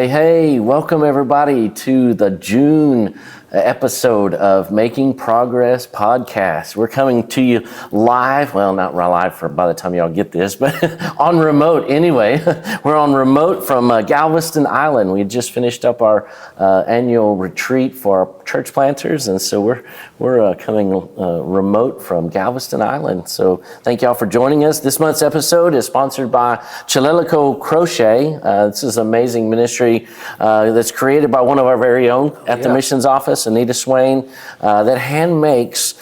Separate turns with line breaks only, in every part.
Hey, welcome everybody to the June episode of Making Progress Podcast. We're coming to you live, well, not live for by the time y'all get this, but on remote anyway. We're on remote from Galveston Island. We just finished up our annual retreat for our church planters, and so we're coming remote from Galveston Island. So thank y'all for joining us. This month's episode is sponsored by Chilelico Crochet. This is an amazing ministry that's created by one of our very own at the missions office, Anita Swain, that hand makes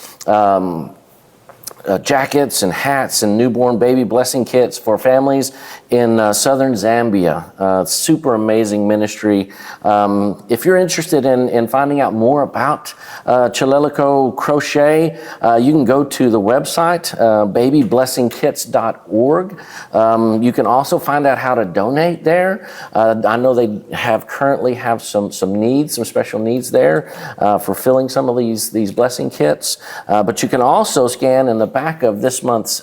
jackets and hats and newborn baby blessing kits for families in southern Zambia. Super amazing ministry. If you're interested in finding out more about Chilelico Crochet, you can go to the website, babyblessingkits.org. You can also find out how to donate there. I know they currently have some needs, some special needs there for filling some of these blessing kits. But you can also scan in the back of this month's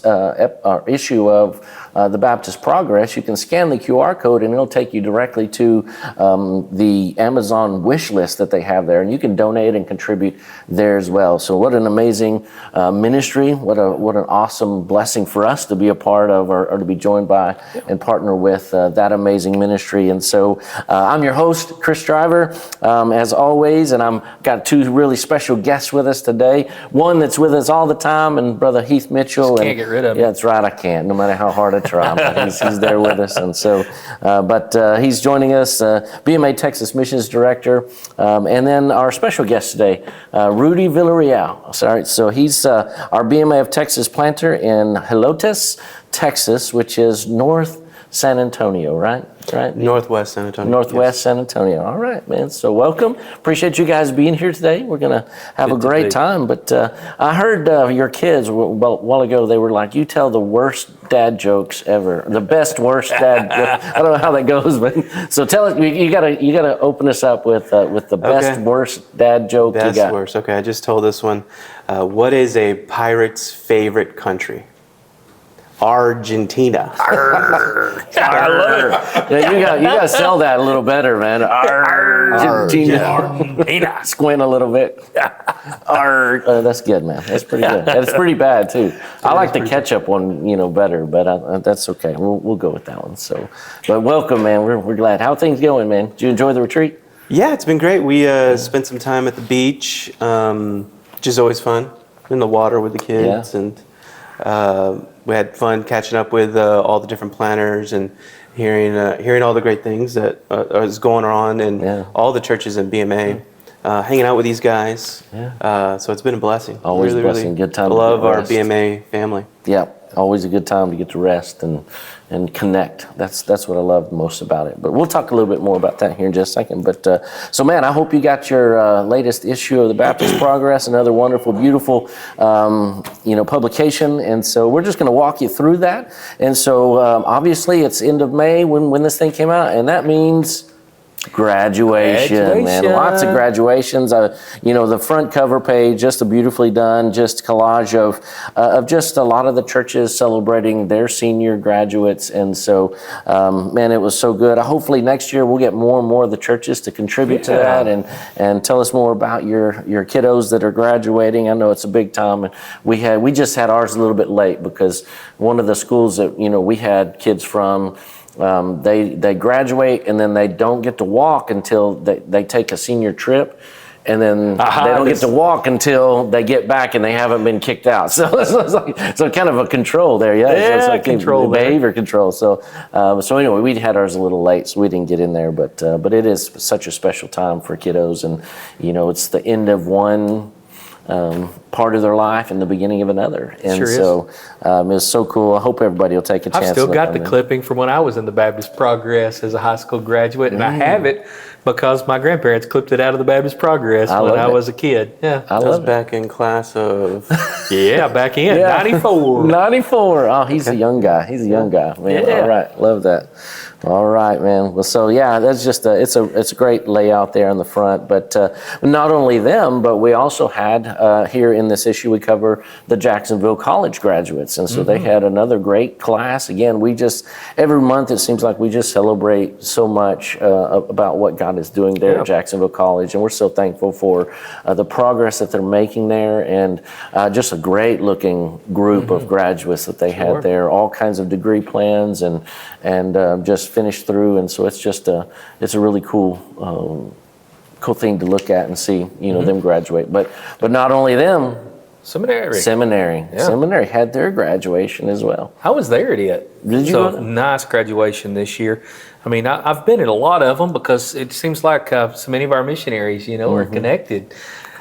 issue of the Baptist Progress, you can scan the QR code and it'll take you directly to the Amazon wish list that they have there, and you can donate and contribute there as well. So what an amazing ministry, what an awesome blessing for us to be a part of or to be joined by and partner with that amazing ministry. And so I'm your host, Chris Driver, as always, and I've got two really special guests with us today. One that's with us all the time, and Brother Heith Mitchell.
Just can't get rid of him.
Yeah, that's right, I can't, no matter how hard I try. But he's there with us, and so, he's joining us, BMA Texas Missions Director, and then our special guest today, Rudy Villarreal. Sorry, so he's our BMA of Texas planter in Helotes, Texas, which is North San Antonio, right?
Northwest San Antonio.
Northwest San Antonio. All right, man. So welcome. Appreciate you guys being here today. We're going to have a great time. But I heard your kids a while ago, they were like, you tell the worst dad jokes ever. The best, worst dad jokes. I don't know how that goes, but so tell us, you gotta open us up with the best, worst dad joke you got.
Best, worst. Okay, I just told this one. What is a pirate's favorite country? Argentina.
I love it. Yeah, you got to sell that a little better, man. Argentina. Squint a little bit. That's good, man. That's pretty good. That's pretty bad too. I like the ketchup one, better, but that's okay. We'll go with that one. So, but welcome, man. We're glad. How are things going, man? Did you enjoy the retreat?
Yeah, it's been great. We spent some time at the beach, which is always fun, in the water with the kids, and we had fun catching up with all the different planners and hearing all the great things that is going on in all the churches in BMA. Hanging out with these guys. So it's been a blessing.
Always a blessing. Good time.
I love our BMA family.
Yeah, always a good time to get to rest and connect. That's what I love most about it. But we'll talk a little bit more about that here in just a second. But so, man, I hope you got your latest issue of the Baptist Progress, another wonderful, beautiful, publication. And so we're just going to walk you through that. And so obviously it's end of May when this thing came out, and that means graduation, man. Lots of graduations. The front cover page, just a beautifully done, just collage of just a lot of the churches celebrating their senior graduates. And so, man, it was so good. Hopefully next year we'll get more and more of the churches to contribute to that and tell us more about your kiddos that are graduating. I know it's a big time, and we just had ours a little bit late because one of the schools that we had kids from, they graduate and then they don't get to walk until they take a senior trip, and then they don't get to walk until they get back and they haven't been kicked out. So it's kind of a control there, it's like
control,
behavior control. So anyway, we had ours a little late, so we didn't get in there, but it is such a special time for kiddos, and it's the end of one part of their life and the beginning of another. And
Sure is.
so it was so cool. I hope everybody will take a chance.
I've still
to look
got
on
the
them.
clipping from when I was in the Baptist Progress as a high school graduate, and I have it because my grandparents clipped it out of the Baptist Progress when I was a kid. Yeah,
I
I was
love it.
back in class of
yeah, back in
Yeah.
'94.
94. Oh, he's a young guy. He's a young guy, man.
Yeah.
All right, love that. All right, man. Well, so yeah, that's just it's a great layout there in the front. But not only them, but we also had here in this issue we cover the Jacksonville College graduates, and so they had another great class. Again, we just every month it seems like we just celebrate so much about what God is doing there at Jacksonville College, and we're so thankful for the progress that they're making there, and just a great looking group of graduates that they had there, all kinds of degree plans and just finished through, and so it's just it's a really cool thing to look at and see, them graduate. But not only them, Seminary had their graduation as well.
I was there at it.
Did you?
So nice graduation this year. I mean, I've been at a lot of them because it seems like so many of our missionaries, are connected.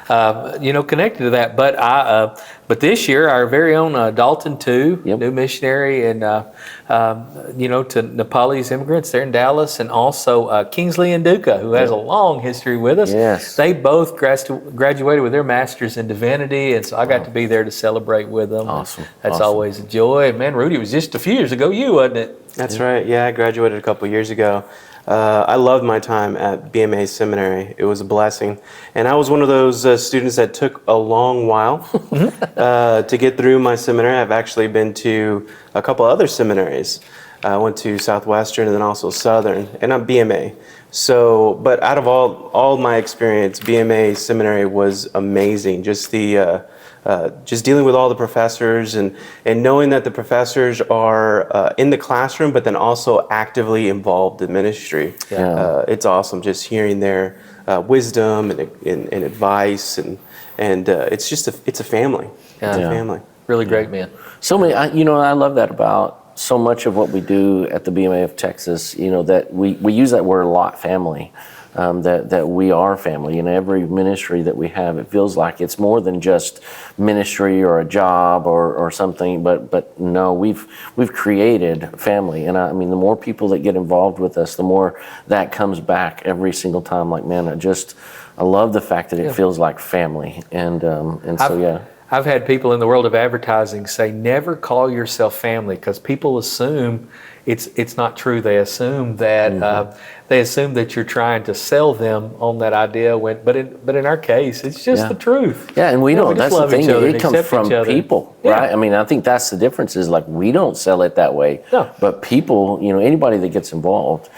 Connected to that. But this year, our very own Dalton too, new missionary, and to Nepalese immigrants there in Dallas, and also Kingsley and Duca, who has a long history with us.
Yes.
They both graduated with their masters in divinity, and so I got to be there to celebrate with them.
Awesome.
That's
Awesome.
always a joy. Man, Rudy, it was just a few years ago, wasn't it?
That's right. Yeah, I graduated a couple years ago. I loved my time at BMA Seminary. It was a blessing. And I was one of those students that took a long while to get through my seminary. I've actually been to a couple other seminaries. I went to Southwestern and then also Southern, and I'm BMA. So, but out of all my experience, BMA Seminary was amazing. Just just dealing with all the professors and knowing that the professors are in the classroom, but then also actively involved in ministry.
Yeah.
It's awesome just hearing their wisdom and advice, and it's a family. It's a family.
Really great, man.
So many, I love that about so much of what we do at the BMA of Texas, that we use that word a lot, family. That we are family. In every ministry that we have, it feels like it's more than just ministry or a job or something, but no, we've created family. And I mean, the more people that get involved with us, the more that comes back every single time. Like, man, I love the fact that it feels like family. And so, yeah.
I've had people in the world of advertising say, never call yourself family, because people assume it's not true. They assume that you're trying to sell them on that idea. But in our case, it's just the truth.
Yeah, and we don't. That's the thing. It comes
accept
from
each other.
people,
Yeah.
right? I mean, I think that's the difference. Is like we don't sell it that way.
No.
But people, anybody that gets involved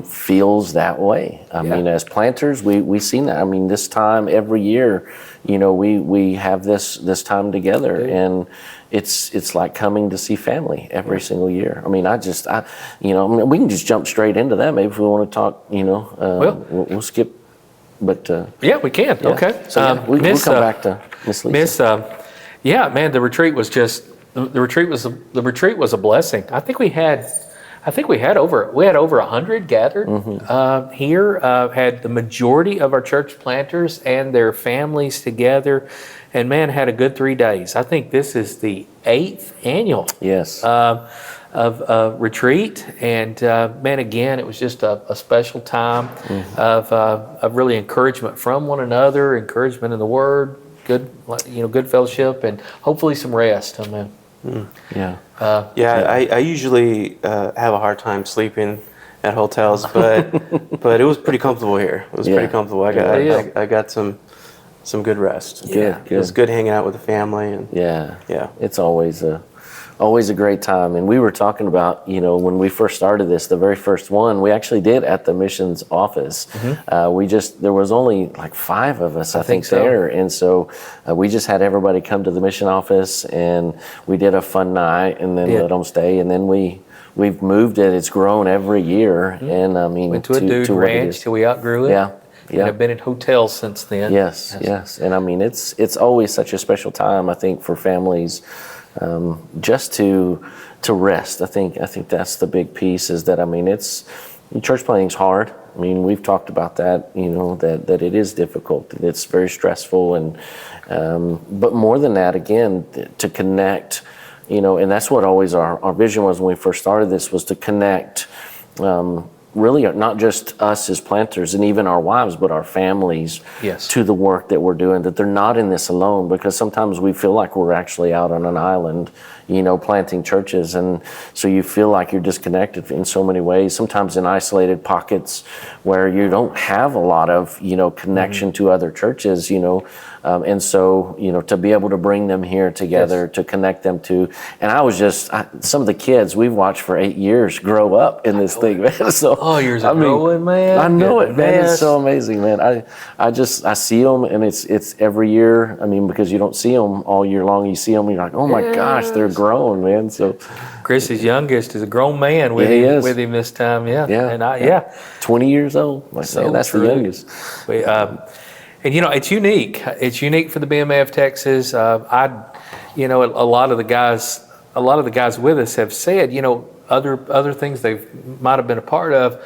feels that way. I mean, as planters, we've seen that. I mean, this time every year, we have this time together, and it's like coming to see family every single year. I mean, we can just jump straight into that. Maybe if we want to talk, we'll skip. But
yeah, we can. Yeah. Okay.
So we'll come back to Miss Lisa.
Man, the retreat was a blessing. I think we had over 100 gathered here. Had the majority of our church planters and their families together, and man, had a good 3 days. I think this is the 8th annual of retreat, and man, again, it was just a special time of really encouragement from one another, encouragement in the Word, good fellowship, and hopefully some rest. Amen.
Yeah.
I usually have a hard time sleeping at hotels, but it was pretty comfortable here. It was pretty comfortable. I got some good rest.
Good.
It was good hanging out with the family, and
it's always a great time. And we were talking about, when we first started this, the very first one we actually did at the missions office. There was only like 5 of us, I think so. There. And so we just had everybody come to the mission office, and we did a fun night, and then let them stay. And then we've moved it. It's grown every year. And I mean,
went to a dude ranch till we outgrew it.
Yeah.
And I've been in hotels since then.
Yes. And I mean, it's always such a special time, I think, for families, just to rest. I think that's the big piece, is that, I mean, church planting's hard. I mean, we've talked about that, that it is difficult. It's very stressful. But more than that, again, to connect, and that's what always our vision was when we first started this, was to connect really not just us as planters and even our wives, but our families to the work that we're doing, that they're not in this alone, because sometimes we feel like we're actually out on an island, planting churches. And so you feel like you're disconnected in so many ways, sometimes in isolated pockets where you don't have a lot of, connection to other churches, and so, to be able to bring them here together, to connect them to, and some of the kids we've watched for 8 years grow up in this thing, man. So,
growing, man.
I know it, man. It's so amazing, man. I see them, and it's every year. I mean, because you don't see them all year long. You see them, and you're like, oh my gosh, they're grown, man. So,
Chris's youngest is a grown man with him this time, and
20 years old. Like,
so
man, that's
true.
the youngest.
And it's unique. It's unique for the BMA of Texas. A lot of the guys with us have said, other things they might have been a part of,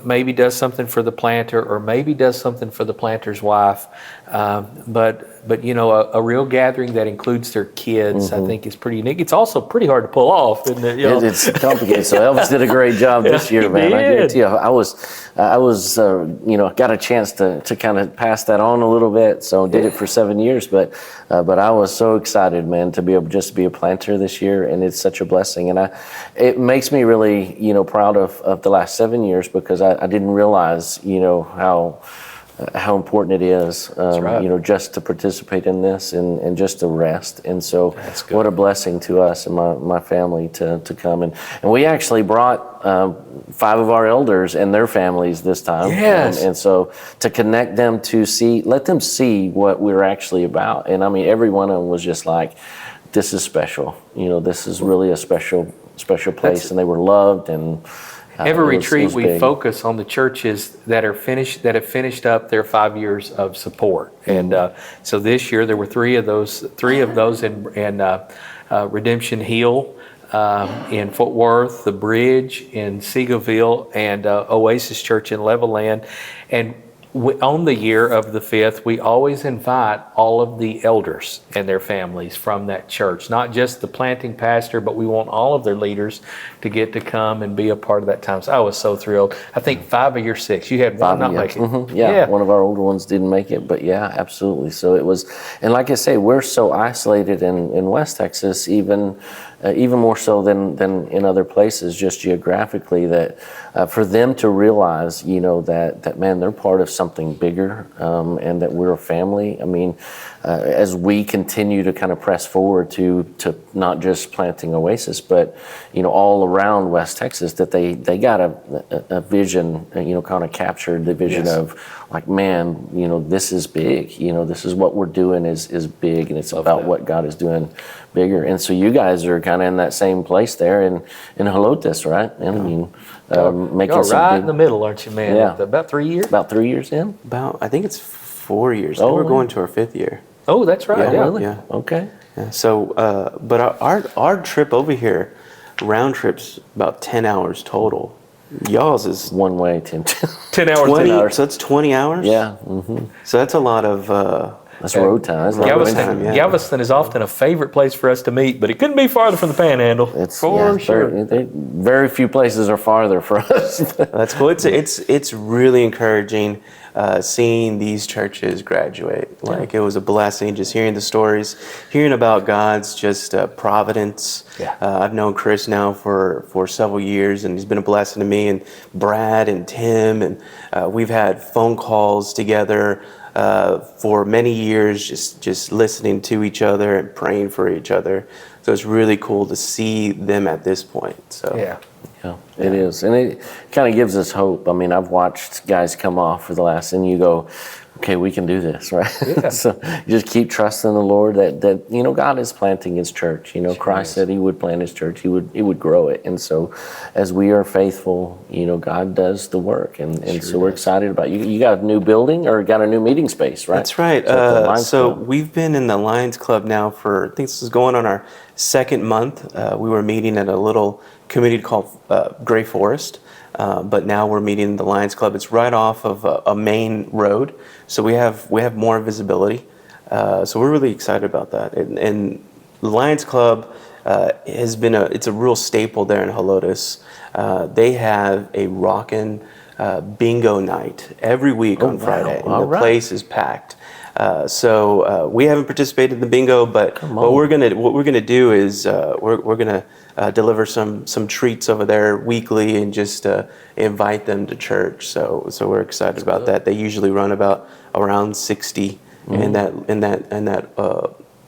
maybe does something for the planter or maybe does something for the planter's wife. But a real gathering that includes their kids, I think, is pretty unique. It's also pretty hard to pull off, isn't it?
It's complicated. So Elvis did a great job this year, man. I guarantee you. I was got a chance to kind of pass that on a little bit. So did it for 7 years, but I was so excited, man, to be able just to be a planter this year, and it's such a blessing. And it makes me really, proud of the last 7 years, because I didn't realize, how important it is, just to participate in this and just to rest. And so what a blessing to us and my family to come. And we actually brought 5 of our elders and their families this time.
Yes.
And so to connect them let them see what we're actually about. And I mean, every one of them was just like, this is special. This is really a special place. And they were loved, and
every retreat we focus on the churches that have finished up their 5 years of support. And so this year there were three of those in Redemption Hill, in Fort Worth, the Bridge in Seagoville, and Oasis Church in Levelland. And on the year of the 5th, we always invite all of the elders and their families from that church, not just the planting pastor, but we want all of their leaders to get to come and be a part of that time. So I was so thrilled. I think 5 of your 6, you had one not make it.
Mm-hmm. Yeah, one of our older ones didn't make it, but yeah, absolutely. So it was, and like I say, we're so isolated in West Texas, even more so than in other places, just geographically, that for them to realize, that man, they're part of something bigger, and that we're a family. I mean, as we continue to kind of press forward to not just planting Oasis, but all around West Texas, that they got a vision, kind of captured the vision of like, man, this is big. This is what we're doing is big, and it's about what God is doing bigger. And so you guys are kind of in that same place there in Helotes, right? And I mean, making
something right in the middle, aren't you, man?
Yeah.
About 3 years.
About 3 years in.
I think it's 4 years. We're going to our 5th year.
Oh, that's right.
Yeah,
really?
Yeah.
Okay.
Yeah. So, but our trip over here, round trip's about 10 hours total. Y'all's is
one way, 10
hours.
20 hours. So that's 20 hours?
Yeah. Mm-hmm.
So that's a lot of...
that's road time.
Galveston is often a favorite place for us to meet, but it couldn't be farther from the Panhandle.
It's
for sure.
Very few places are farther for us.
That's cool. It's really encouraging seeing these churches graduate. Like, it was a blessing just hearing the stories, hearing about God's just providence.
Yeah.
I've known Chris now for several years, and he's been a blessing to me, and Brad and Tim, and we've had phone calls together for many years, just listening to each other and praying for each other. So it's really cool to see them at this point. So
yeah, it is, and it kind of gives us hope. I mean, I've watched guys come off for the last, and you go, okay, we can do this, right? Yeah. So you just keep trusting the Lord that God is planting His church. Christ said He would plant His church. He would grow it. And so as we are faithful, God does the work. And so we're excited about you. You got a new building or got a new meeting space, right?
That's right. So we've been in the Lions Club now for, I think this is going on our 2nd month. We were meeting at a little community called Gray Forest. but now we're meeting in the Lions Club. It's right off of a main road, so we have more visibility. So we're really excited about that. And the Lions Club it's a real staple there in Helotes. They have a rockin' bingo night every week on Friday, and the place is packed. So we haven't participated in the bingo, but what we're gonna do is we're gonna deliver some treats over there weekly and just invite them to church. So we're excited about that. They usually run about around 60 in that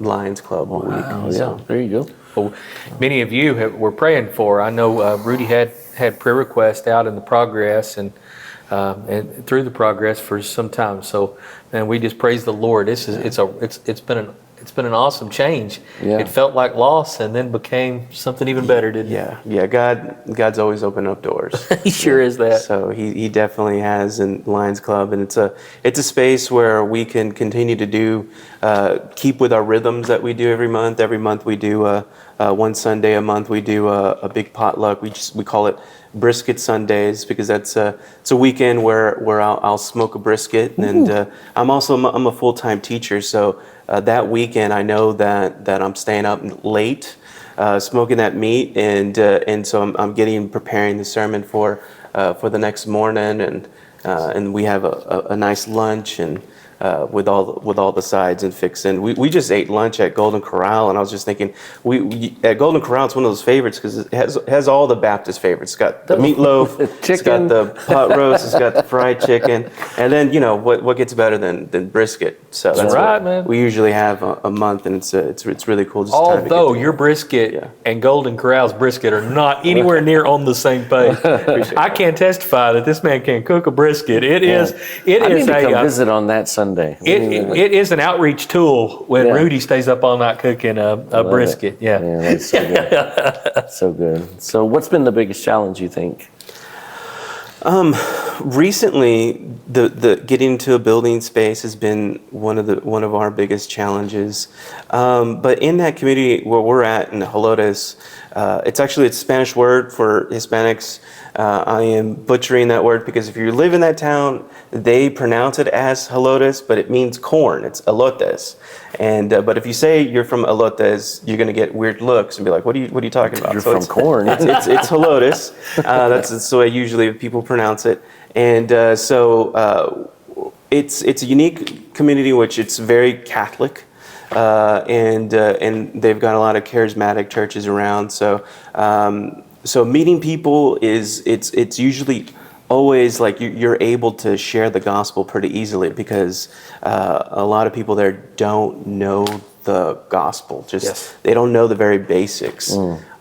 Lions Club a week.
Yeah, there you go.
Well, many of you were praying for. I know Rudy had prayer requests out in the progress and through the progress for some time. So, and we just praise the Lord. It's been an awesome change.
Yeah.
It felt like loss and then became something even better, didn't it?
Yeah. God's always opening up doors.
He sure is that.
So he definitely has in Lions Club, and it's a space where we can continue to do keep with our rhythms that we do every month. Every month we do one Sunday a month we do a big potluck. We call it Brisket Sundays because it's a weekend where I'll smoke a brisket. And I'm a full-time teacher, so that weekend I know that I'm staying up late smoking that meat, and so I'm preparing the sermon for the next morning, and we have a nice lunch and with all the sides and fixing. We just ate lunch at Golden Corral, and I was just thinking, we at Golden Corral, it's one of those favorites because it has all the Baptist favorites. It's got the meatloaf, it's got the pot roast, it's got the fried chicken, and then what gets better than brisket. So that's
right, man.
We usually have a month, and it's really cool. Just
although your brisket and Golden Corral's brisket are not anywhere near on the same page, I can testify that this man can cook a brisket. It is.
I need to come visit on that Sunday.
It is an outreach tool when Rudy stays up all night cooking a brisket. Yeah,
that's so good. So good. So what's been the biggest challenge, you think?
Recently, the getting into a building space has been one of our biggest challenges. But in that community where we're at in Helotes, it's actually a Spanish word for Hispanics. I am butchering that word because if you live in that town, they pronounce it as Helotes, but it means corn. It's elotes. And but if you say you're from elotes, you're going to get weird looks and be like, "What are you talking about?"
You're from corn.
It's Helotes. That's the way usually people pronounce it. And it's a unique community, which it's very Catholic. And they've got a lot of charismatic churches around. So meeting people it's usually always like you're able to share the gospel pretty easily because a lot of people there don't know the gospel. They don't know the very basics.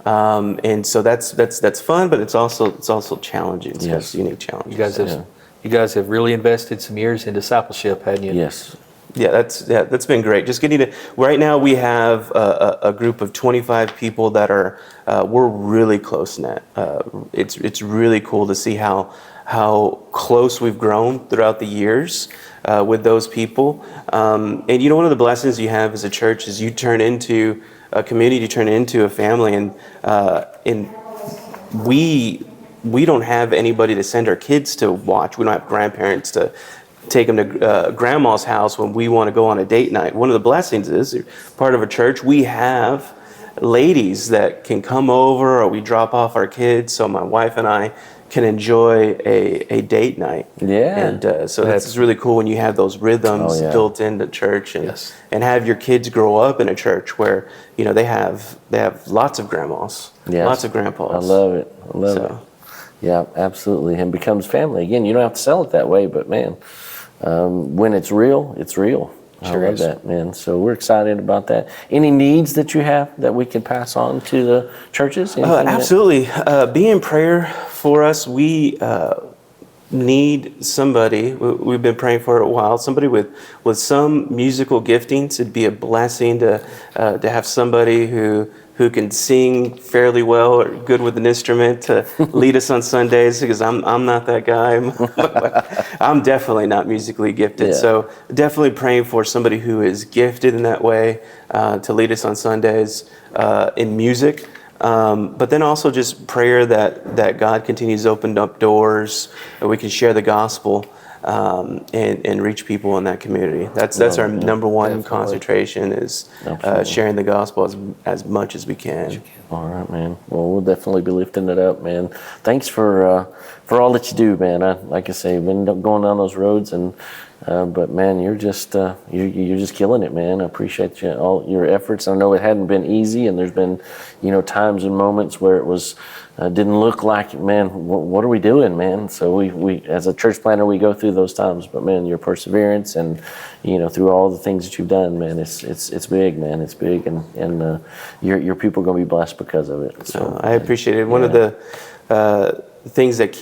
And so that's fun, but it's also challenging. It has unique challenges.
You guys have really invested some years in discipleship, hadn't you?
Yes.
Yeah, that's been great. Just getting to right now, we have a group of 25 people that we're really close knit. It's really cool to see how close we've grown throughout the years with those people. And one of the blessings you have as a church is you turn into a community, you turn into a family, and we don't have anybody to send our kids to watch. We don't have grandparents to take them to grandma's house when we want to go on a date night. One of the blessings is part of a church, we have ladies that can come over, or we drop off our kids so my wife and I can enjoy a date night.
Yeah.
And so that's really cool when you have those rhythms built into church and have your kids grow up in a church where they have lots of grandmas, lots of grandpas.
I love it. It. Yeah, absolutely. And becomes family. Again, you don't have to sell it that way, but man, when it's real, it's real. I love that, man. So we're excited about that. Any needs that you have that we can pass on to the churches?
Absolutely. Be in prayer for us. We need somebody, we've been praying for a while, somebody with some musical giftings. It'd be a blessing to have somebody who can sing fairly well or good with an instrument to lead us on Sundays, because I'm not that guy. I'm definitely not musically gifted. So definitely praying for somebody who is gifted in that way to lead us on Sundays in music. But then also just prayer that God continues to open up doors, that we can share the gospel and reach people in that community. That's our number one concentration is sharing the gospel as much as we can.
All right, man. Well, we'll definitely be lifting it up, man. Thanks for all that you do, man. Like I say, been going down those roads, and but man, you're just killing it, man. I appreciate all your efforts. I know it hadn't been easy, and there's been, times and moments where it was didn't look like, man, what are we doing, man? So we as a church planter, we go through those times, but man, your perseverance and through all the things that you've done, man, it's big, man. It's big, and your people are going to be blessed because of it. So
I appreciate it. One of the things that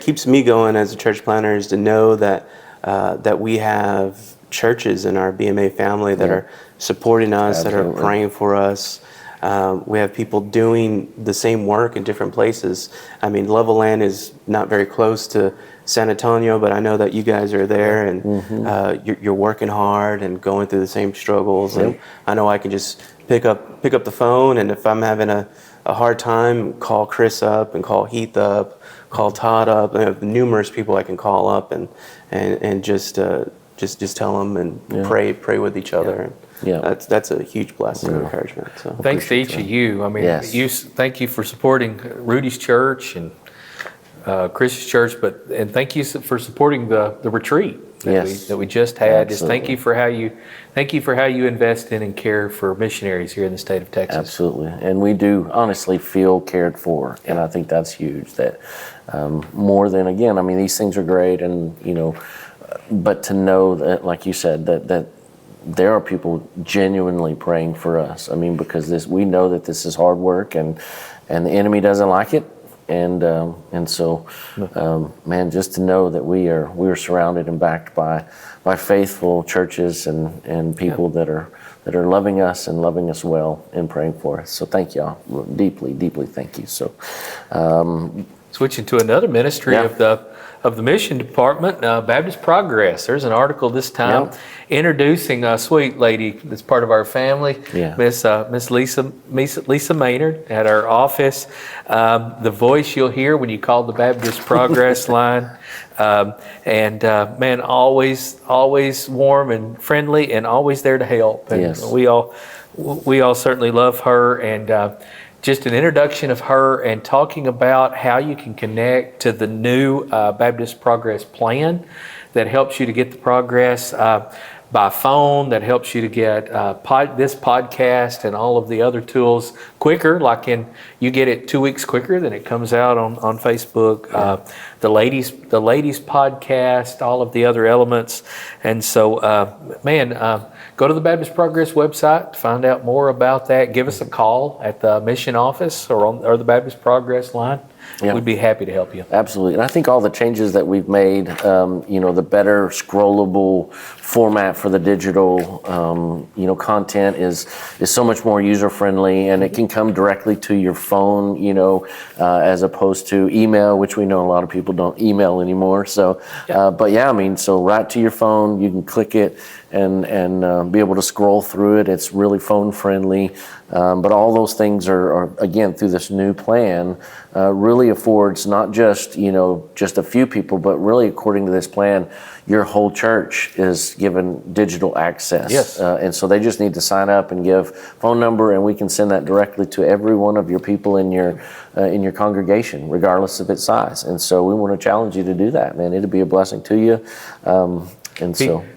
keeps me going as a church planter is to know that we have churches in our BMA family that are supporting us, that are praying for us. We have people doing the same work in different places. I mean, Level Land is not very close to San Antonio, but I know that you guys are there, and you're working hard and going through the same struggles. And I know I can just pick up the phone, and if I'm having a hard time, call Chris up and call Heith up, call Todd up. I have numerous people I can call up and just tell them and pray with each other. Yeah, that's a huge blessing and encouragement. So
thanks to each of you. I mean, thank you for supporting Rudy's church and Chris's church, and thank you for supporting the retreat that we just had. Just thank you for how you invest in and care for missionaries here in the state of Texas.
Absolutely, and we do honestly feel cared for, and I think that's huge. That more than, again, I mean, these things are great, and but to know that, like you said, that there are people genuinely praying for us. I mean, because we know that this is hard work, and the enemy doesn't like it. And so, man, just to know that we are surrounded and backed by faithful churches and people that are loving us and loving us well and praying for us. So thank y'all, deeply, deeply thank you. So,
switching to another ministry of the mission department, Baptist Progress. There's an article this time introducing a sweet lady that's part of our family, Miss Lisa Maynard at our office. The voice you'll hear when you call the Baptist Progress line, man, always warm and friendly, and always there to help. And we all certainly love her, and just an introduction of her and talking about how you can connect to the new Baptist Progress plan that helps you to get the progress by phone, that helps you to get this podcast and all of the other tools quicker, you get it 2 weeks quicker than it comes out on Facebook. The ladies podcast, all of the other elements. And so, go to the Baptist Progress website to find out more about that. Give us a call at the mission office or the Baptist Progress line. We'd be happy to help you.
Absolutely. And I think all the changes that we've made, the better scrollable format for the digital, content is so much more user-friendly, and it can come directly to your phone, as opposed to email, which we know a lot of people don't email anymore. So, so right to your phone, you can click it and be able to scroll through it. It's really phone-friendly. But all those things are again, through this new plan, really affords not just a few people, but really, according to this plan, your whole church is given digital access. And so they just need to sign up and give phone number, and we can send that directly to every one of your people in your congregation, regardless of its size. And so we want to challenge you to do that, man. It'll be a blessing to you.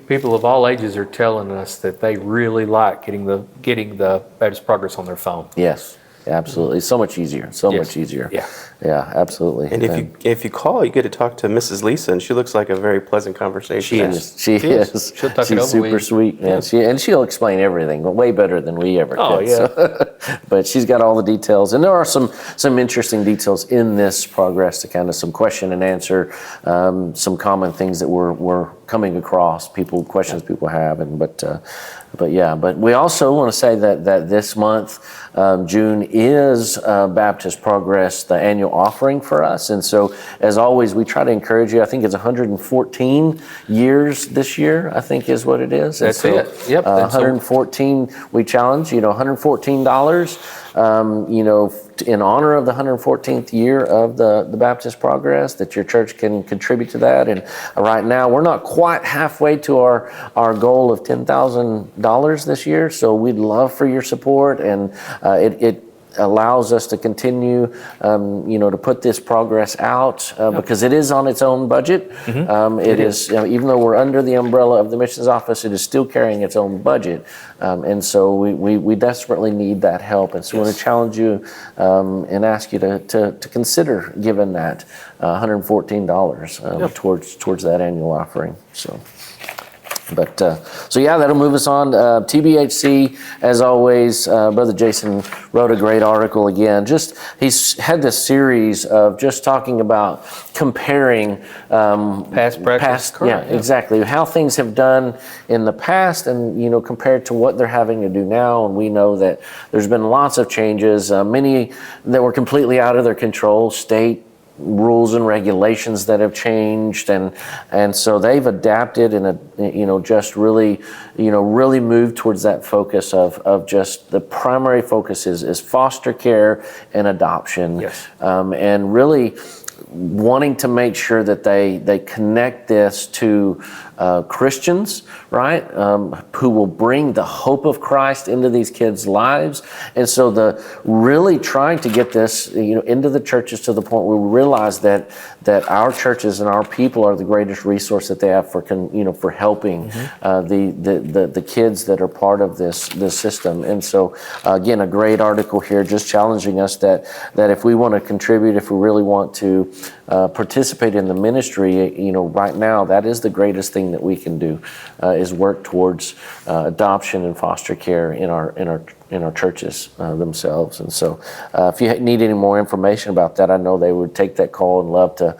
People of all ages are telling us that they really like getting the Baptist Progress on their phone.
Yes, absolutely. So much easier. Much easier. Yeah, absolutely.
And if you call, you get to talk to Mrs. Lisa, and she looks like a very pleasant conversation.
She is.
She'll talk
She's super sweet, man. She'll explain everything, but way better than we ever could. So. But she's got all the details, and there are some interesting details in this progress to kind of some question and answer, some common things that we're coming across, questions people have, but we also want to say that this month, June, is Baptist Progress, the annual offering for us. And so, as always, we try to encourage you. I think it's 114 years this year, I think is what it is.
That's it. Yep.
114, we challenge, $114. in honor of the 114th year of the Baptist Progress, that your church can contribute to that. And right now, we're not quite halfway to our goal of $10,000 this year, so we'd love for your support, and it allows us to continue, to put this progress out because it is on its own budget. It is, even though we're under the umbrella of the missions office, it is still carrying its own budget, and so we desperately need that help. And so I want to challenge you and ask you to consider giving that $114 towards that annual offering. But that'll move us on. TBHC, as always, Brother Jason wrote a great article again. He's had this series of just talking about comparing
past practice, current.
Exactly, how things have done in the past, and compared to what they're having to do now. And we know that there's been lots of changes, many that were completely out of their control, state rules and regulations that have changed, and so they've adapted and just really moved towards that focus of just the primary focus is foster care and adoption. And really wanting to make sure that they connect this to Christians, right, who will bring the hope of Christ into these kids' lives. And so really trying to get this into the churches to the point where we realize that our churches and our people are the greatest resource that they have for helping the kids that are part of this system. And so again, a great article here just challenging us that if we want to contribute, if we really want to participate in the ministry, right now that is the greatest thing that we can do, is work towards adoption and foster care in our churches themselves. And so if you need any more information about that, I know they would take that call and love to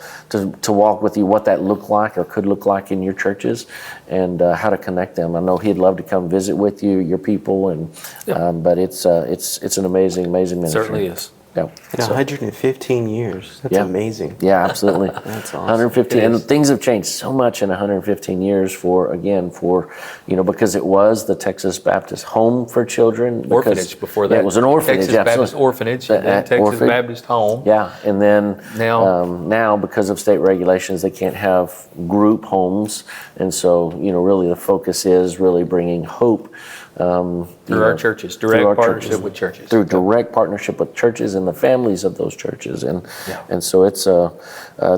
walk with you what that looked like or could look like in your churches, and how to connect them. I know he'd love to come visit with you, your people, and but it's an amazing ministry.
It certainly is.
Yeah.
In 115 years. That's amazing.
Yeah, absolutely.
That's awesome.
115, and things have changed so much in 115 years for because it was the Texas Baptist Home for Children.
Orphanage before that.
Yeah, it was an orphanage.
Texas Baptist Orphanage, and then Texas Baptist Home.
Yeah, and then now because of state regulations, they can't have group homes, and so really the focus is really bringing hope.
Through our churches, direct partnership with churches.
Through direct partnership with churches and the families of those churches. And so it's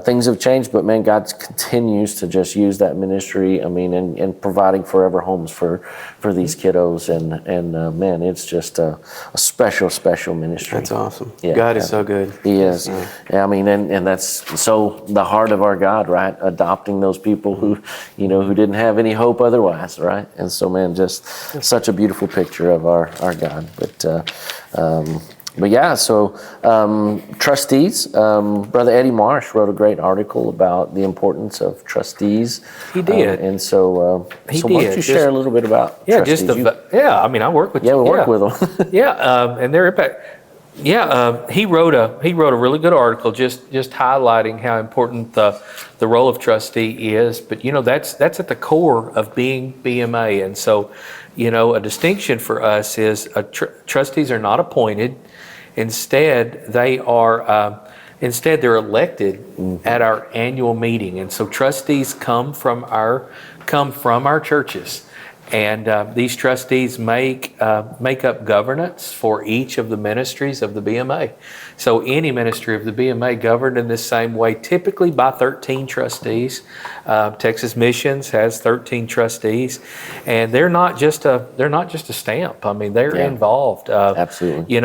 things have changed, but man, God continues to just use that ministry, and providing forever homes for these kiddos. And man, it's just a special ministry.
That's awesome.
Yeah,
God is so good.
He is. And that's so the heart of our God, right? Adopting those people who didn't have any hope otherwise, right? And so man, just such a beautiful picture of our God. Trustees. Brother Eddie Marsh wrote a great article about the importance of trustees.
He did.
Why don't you share a little bit about trustees?
I work with
we work with them.
And their impact. He wrote a really good article just highlighting how important the role of trustee is. But that's at the core of being BMA, and so a distinction for us is trustees are not appointed. Instead, they're elected at our annual meeting, and so trustees come from our churches. And these trustees make up governance for each of the ministries of the BMA. So any ministry of the BMA governed in this same way, typically by 13 trustees. Texas Missions has 13 trustees, and they're not just a stamp. They're involved.
Absolutely.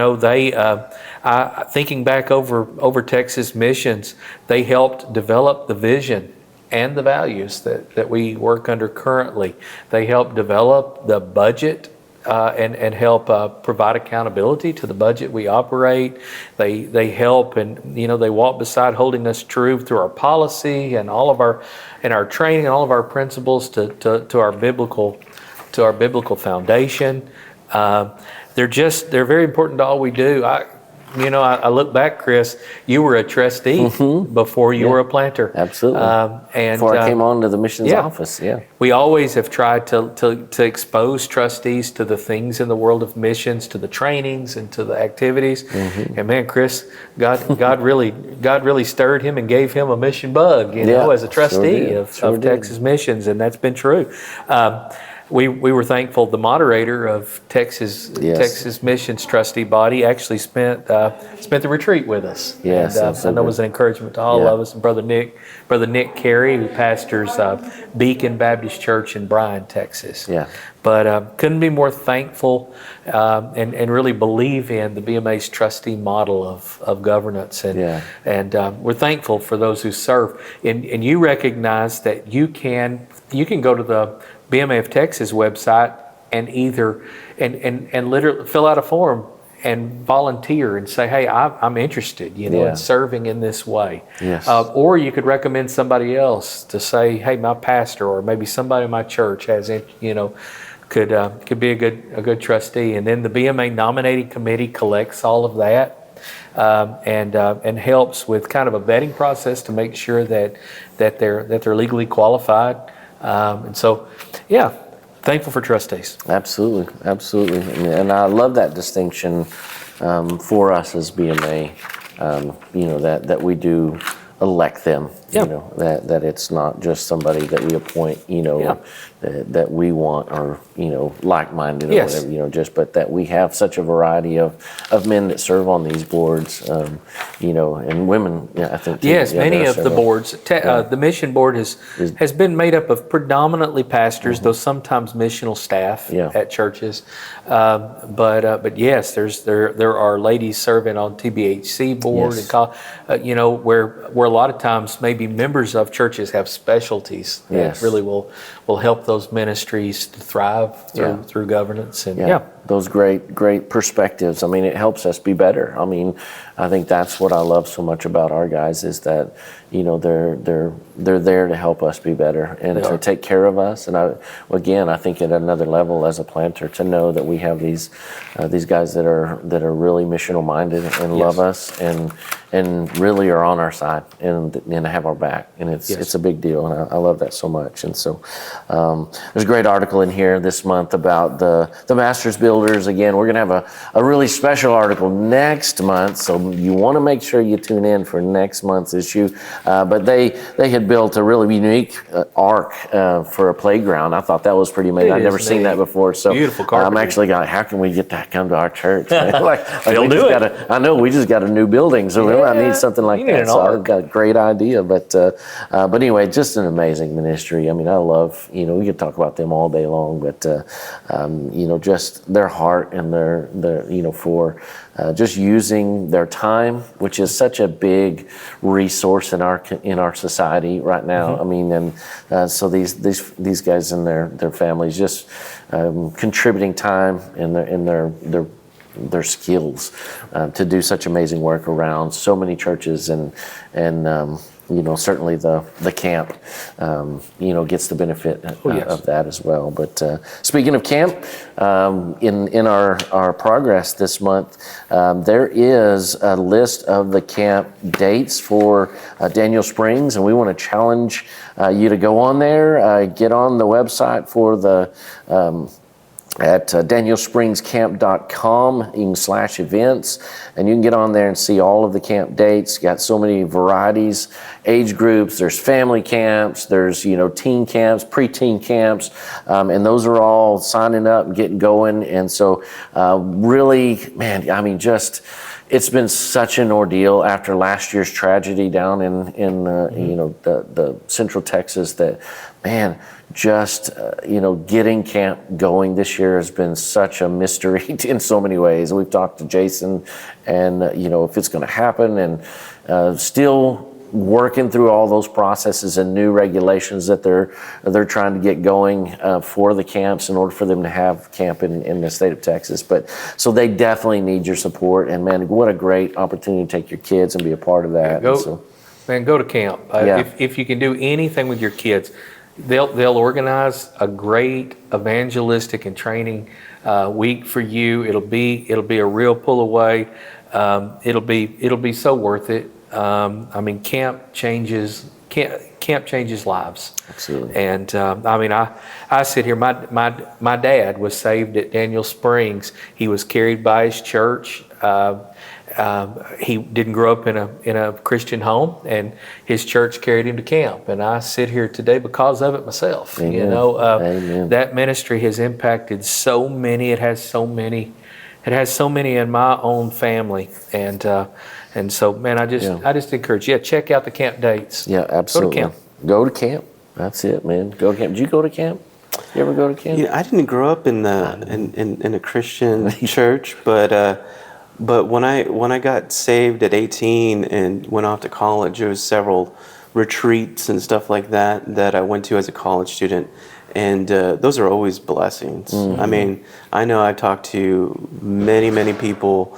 Thinking back over Texas Missions, they helped develop the vision and the values that we work under currently. They help develop the budget and help provide accountability to the budget we operate. They help, and they walk beside, holding us true through our policy and all of our training and all of our principles to our biblical foundation. They're very important to all we do. I look back, Chris, you were a trustee before you were a planter.
Absolutely.
And
Before I came on to the missions
yeah.
office, yeah.
We always have tried to expose trustees to the things in the world of missions, to the trainings and to the activities. And man, Chris, God really stirred him and gave him a mission bug, as a trustee of Texas Missions, and that's been true. We were thankful. The moderator of Texas Missions trustee body actually spent the retreat with us.
Yes,
and I know it was an encouragement to all of us. And Brother Nick Carey, who pastors Beacon Baptist Church in Bryan, Texas.
Yeah.
But couldn't be more thankful and really believe in the BMA's trustee model of governance. And we're thankful for those who serve. And you recognize that you can go to the BMA of Texas website and and literally fill out a form and volunteer and say, hey, I'm interested, in serving in this way.
Yes.
Or you could recommend somebody else to say, hey, my pastor or maybe somebody in my church has, could be a good trustee. And then the BMA nominating committee collects all of that and helps with kind of a vetting process to make sure that they're legally qualified. And so, thankful for trustees.
Absolutely. And I love that distinction for us as BMA, that we do elect them, that it's not just somebody that we appoint, that we want or, like-minded or whatever, but that we have such a variety of men that serve on these boards, and women, I think. Too.
Yes, many of the boards. The mission board has been made up of predominantly pastors, though sometimes missional staff at churches. But yes, there are ladies serving on TBHC board, and where a lot of times maybe members of churches have specialties that really will help those ministries to thrive through governance. And
those great perspectives. I mean, it helps us be better. I mean, I think that's what I love so much about our guys is that, they're there to help us be better and to take care of us. And I think at another level as a planter to know that we have these guys that are really missional minded and love us and really are on our side and have our back. And it's a big deal. And I love that so much. And so there's a great article in here this month about the Masters Builders. Again, we're going to have a really special article next month. So you want to make sure you tune in for next month's issue. But they had built a really unique ark for a playground. I thought that was pretty amazing. I'd never seen that before. So
beautiful
I'm actually going, how can we get that come to our church?
They'll do it.
I know we just got a new building, so we might need something like that. So I've got a great idea. But anyway, just an amazing ministry. I mean, I love, we could talk about them all day long, but just their heart and their for just using their time, which is such a big resource in our society right now. I mean, and so these guys and their families just contributing time in their skills to do such amazing work around so many churches and certainly the camp gets the benefit of that as well. But speaking of camp, in our progress this month, there is a list of the camp dates for Daniel Springs, and we want to challenge you to go on there, get on the website for the at danielspringscamp.com/events, and you can get on there and see all of the camp dates. Got so many varieties, age groups. There's family camps. There's teen camps, preteen camps, and those are all signing up and getting going. And so, really, man, I mean, it's been such an ordeal after last year's tragedy down in the Central Texas that, man, getting camp going this year has been such a mystery in so many ways. We've talked to Jason and, if it's going to happen, and still working through all those processes and new regulations that they're trying to get going for the camps in order for them to have camp in the state of Texas. But so they definitely need your support, and man, what a great opportunity to take your kids and be a part of that.
Go to camp. If you can do anything with your kids, they'll organize a great evangelistic and training week for you. It'll be a real pull away. It'll be so worth it. I mean, camp changes lives.
Absolutely.
And I mean, I sit here. My dad was saved at Daniel Springs. He was carried by his church. He didn't grow up in a Christian home, and his church carried him to camp. And I sit here today because of it myself.
Amen.
You know,
Amen.
that ministry has impacted so many. It has so many in my own family, and so, man, I just encourage you. Yeah, check out the camp dates.
Yeah, absolutely.
Go to camp.
Go to camp. That's it, man. Go to camp. Did you go to camp? You ever go to camp?
I didn't grow up in a Christian church, but when I got saved at 18 and went off to college, there was several retreats and stuff like that I went to as a college student, and those are always blessings.
Mm-hmm.
I mean, I know I've talked to many people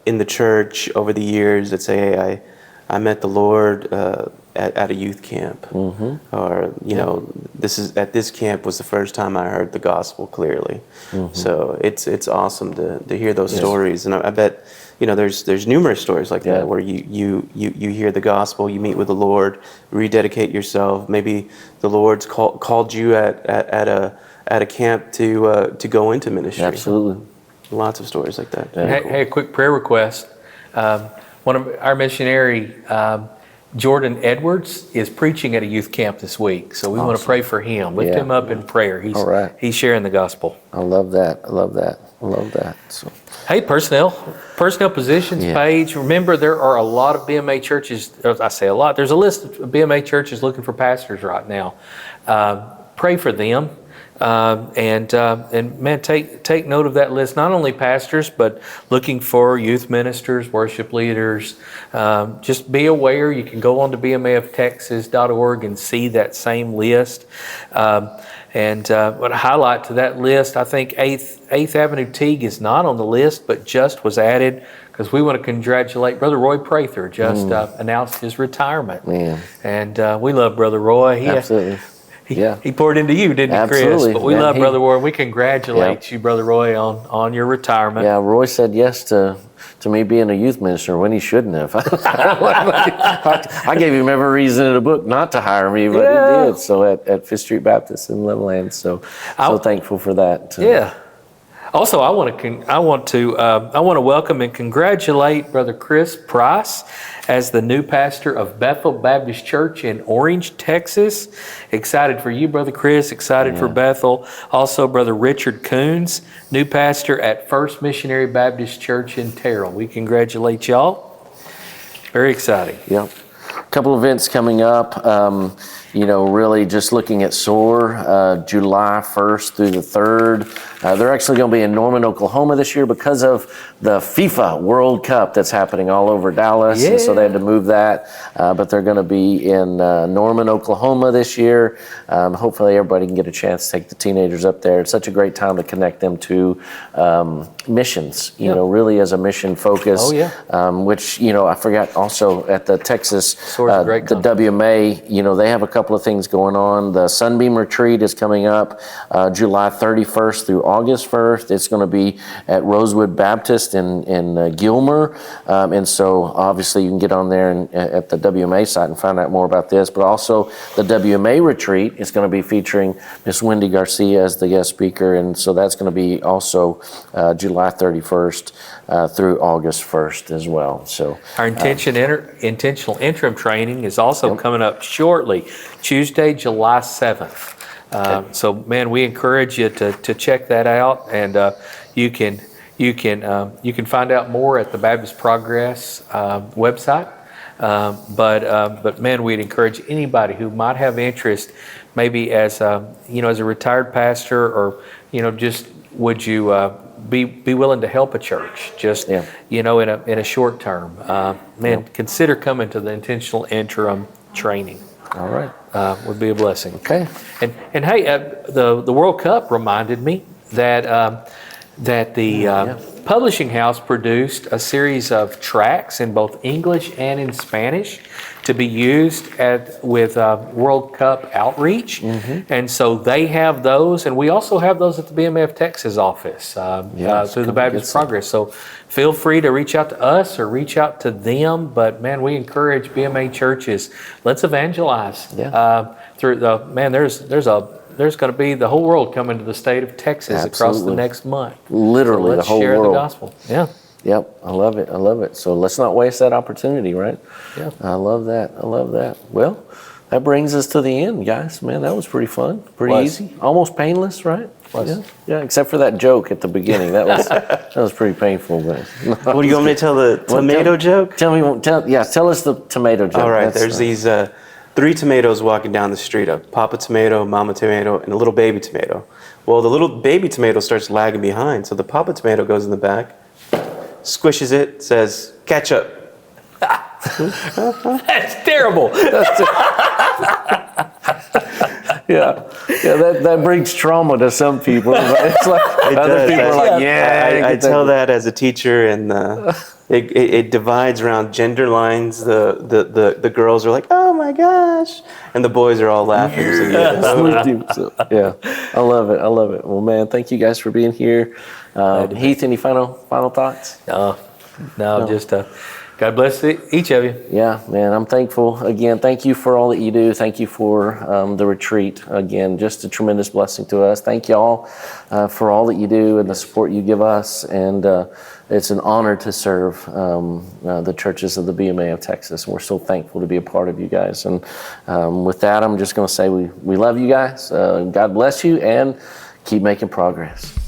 in the church over the years that say, "Hey, I met the Lord at a youth camp,"
Mm-hmm.
or this camp was the first time I heard the gospel clearly.
Mm-hmm.
So it's awesome to hear those stories, and I bet there's numerous stories like that where you hear the gospel, you meet with the Lord, rededicate yourself. Maybe the Lord's called you at a camp to go into ministry.
Absolutely.
Lots of stories like that.
Yeah.
Hey, a quick prayer request. One of our missionary, Jordan Edwards, is preaching at a youth camp this week. So we want to pray for him. Lift him up in prayer.
All right.
He's sharing the gospel.
I love that. I love that. So,
Hey, personnel positions page. Remember, there are a lot of BMA churches. I say a lot. There's a list of BMA churches looking for pastors right now. Pray for them. And man, take note of that list. Not only pastors, but looking for youth ministers, worship leaders. Just be aware. You can go on to bmaoftexas.org and see that same list. And what I highlight to that list, I think 8th Avenue Teague is not on the list, but just was added because we want to congratulate Brother Roy Prather. Just announced his retirement.
Man.
And we love Brother Roy.
Absolutely.
He poured into you, didn't he, Chris?
Absolutely.
But we love Brother Roy. We congratulate you, Brother Roy, on your retirement.
Yeah, Roy said yes to me being a youth minister when he shouldn't have. I gave him every reason in the book not to hire me, but he did. So at Fifth Street Baptist in Levelland, so thankful for that.
Yeah. Also, I want to welcome and congratulate Brother Chris Price as the new pastor of Bethel Baptist Church in Orange, Texas. Excited for you, Brother Chris. Excited for Bethel. Also, Brother Richard Coons, new pastor at First Missionary Baptist Church in Terrell. We congratulate y'all. Very exciting.
Yep. A couple events coming up. Really just looking at SOAR, July 1st through the 3rd. They're actually going to be in Norman, Oklahoma this year because of the FIFA World Cup that's happening all over Dallas. And so they had to move that. But they're going to be in Norman, Oklahoma this year. Hopefully everybody can get a chance to take the teenagers up there. It's such a great time to connect them to missions, really as a mission focus.
Oh, yeah.
Which, I forgot also at the Texas,
SOAR's a great
the WMA, they have a couple of things going on. The Sunbeam Retreat is coming up July 31st through August 1st. It's going to be at Rosewood Baptist in Gilmer. And so obviously you can get on there and at the WMA site and find out more about this. But also the WMA Retreat is going to be featuring Miss Wendy Garcia as the guest speaker. And so that's going to be also July 31st through August 1st as well. So
our intentional interim training is also coming up shortly, Tuesday, July 7th. So, man, we encourage you to check that out, and you can find out more at the Baptist Progress website. But man, we'd encourage anybody who might have interest, maybe as as a retired pastor, or just would you be willing to help a church just in a short term. Consider coming to the intentional interim training.
All right.
Would be a blessing.
Okay.
And hey, the World Cup reminded me that the publishing house produced a series of tracts in both English and in Spanish to be used with World Cup outreach. And so they have those, and we also have those at the BMF Texas office through the Baptist Progress. So feel free to reach out to us or reach out to them. But man, we encourage BMA churches, let's evangelize through there's going to be the whole world coming to the state of Texas across the next month.
Literally,
so let's
the whole
share
world.
the gospel. Yeah.
Yep, I love it. I love it. So let's not waste that opportunity, right?
Yeah.
I love that. I love that. Well, that brings us to the end, guys. Man, that was pretty fun. Pretty easy. Almost painless, right? Yeah, except for that joke at the beginning. That was pretty painful. But
What do you want me to tell the tomato joke?
Tell us the tomato joke.
All right, there's these 3 tomatoes walking down the street, a papa tomato, mama tomato, and a little baby tomato. Well, the little baby tomato starts lagging behind, so the papa tomato goes in the back, squishes it, says, ketchup.
That's terrible.
That brings trauma to some people. But it's like other people are like,
I tell that as a teacher, and it divides around gender lines. The girls are like, oh my gosh, and the boys are all laughing.
So, I love it. I love it. Well, man, thank you guys for being here. Heith, any final thoughts?
No, just God bless each of you.
Yeah, man, I'm thankful. Again, thank you for all that you do. Thank you for the retreat. Again, just a tremendous blessing to us. Thank you all for all that you do and the support you give us. And it's an honor to serve the churches of the BMA of Texas. We're so thankful to be a part of you guys. And with that, I'm just going to say we love you guys. God bless you, and keep making progress.